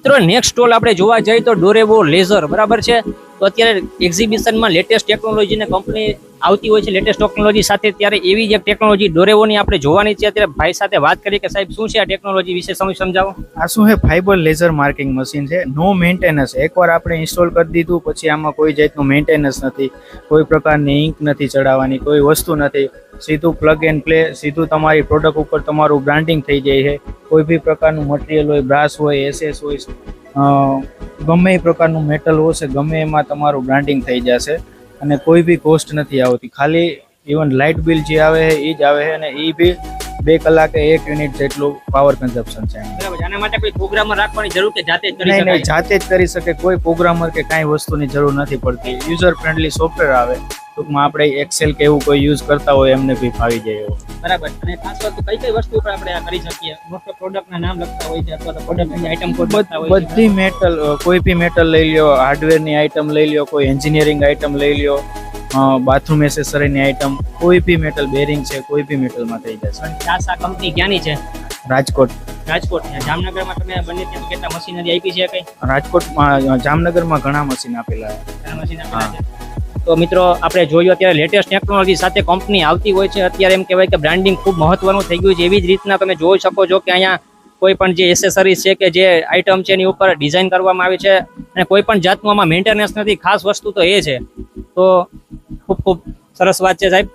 મિત્રો next stall આપણે જોવા જઈએ તો ડોરેવો લેઝર બરાબર છે. તો અત્યારે એક્ઝિબિશનમાં લેટેસ્ટ ટેકનોલોજીને કંપની આવતી હોય છે, લેટેસ્ટ ટેકનોલોજી સાથે. ત્યારે એવી જ એક ટેકનોલોજી ડોરેવોની આપણે જોવાની છે. અત્યારે ભાઈ સાથે વાત કરી કે સાહેબ શું છે આ ટેકનોલોજી વિશે સમજાવો. આ શું છે? ફાઈબર લેઝર માર્કિંગ મશીન છે. નો મેન્ટેનન્સ. એકવાર આપણે ઇન્સ્ટોલ કરી દીધું પછી આમાં કોઈ જાતનું મેન્ટેનન્સ નથી, કોઈ પ્રકારની ઇંક નથી ચડાવવાની, કોઈ વસ્તુ નથી. સીધું પ્લગ એન્ડ પ્લે, સીધું તમારી પ્રોડક્ટ ઉપર તમારું બ્રાન્ડિંગ થઈ જાય છે. કોઈ બી પ્રકારનું મટીરિયલ હોય, બ્રાસ હોય, એસએસ હોય, ગમે એ પ્રકારનું મેટલ હશે, ગમે એમાં તમારું બ્રાન્ડિંગ થઈ જશે અને કોઈ બી કોસ્ટ નથી આવતી. ખાલી ઇવન લાઇટ બિલ જે આવે છે એ જ આવે છે અને એ બી 2 કલાકે 1 યુનિટ જેટલું પાવર કન્ઝપ્શન છે. બરાબર. આના માટે કોઈ પ્રોગ્રામર રાખવાની જરૂર કે જાતે જ કરી નહીં, શકાય? જાતે જ કરી શકે. કોઈ પ્રોગ્રામર કે કાંઈ વસ્તુની જરૂર નથી પડતી. યુઝર ફ્રેન્ડલી સોફ્ટવેર આવે. ટૂંકમાં આપણે એક્સેલ કે એવું કોઈ યુઝ કરતા હોય એમને બી ફાવી જાય એવું. બરાબર. અને ખાસ વસ્તુ કઈ વસ્તુ પર આપણે આ કરી શકીએ? મોસ્ટ પ્રોડક્ટના નામ લખતા હોય છે અથવા તો પ્રોડક્ટની આઇટમ કોડ લખતા હોય છે. બધી મેટલ, કોઈ બી મેટલ લઈ લ્યો, હાર્ડવેરની આઇટમ લઈ લ્યો, કોઈ એન્જિનિયરિંગ આઇટમ લઈ લ્યો, બાથરૂમ એસેસરીની આઇટમ, કોઈ બી મેટલ, બેરિંગ છે, કોઈ બી મેટલમાં થઈ જશે. આ કંપની ક્યાંની છે? રાજકોટ. રાજકોટ. જામનગરમાં તમે બંને ત્યાં કેટલા મશીનરી આપી છે? કઈ રાજકોટમાં, જામનગરમાં ઘણા મશીન આપેલા છે. તો મિત્રો આપણે જોયું અત્યારે લેટેસ્ટ ટેકનોલોજી સાથે કંપની આવતી હોય છે. અત્યારે એમ કહેવાય કે બ્રાન્ડિંગ ખૂબ મહત્વનું થઈ ગયું છે. એવી જ રીતના તમે જોઈ શકો છો કે અહીંયા કોઈ પણ જે એસેસરીઝ છે કે જે આઇટમ છે એની ઉપર ડિઝાઇન કરવામાં આવી છે અને કોઈ પણ જાતનું આમાં મેન્ટેનન્સ નથી. ખાસ વસ્તુ તો એ છે. તો ખૂબ સરસ વાત છે સાહેબ.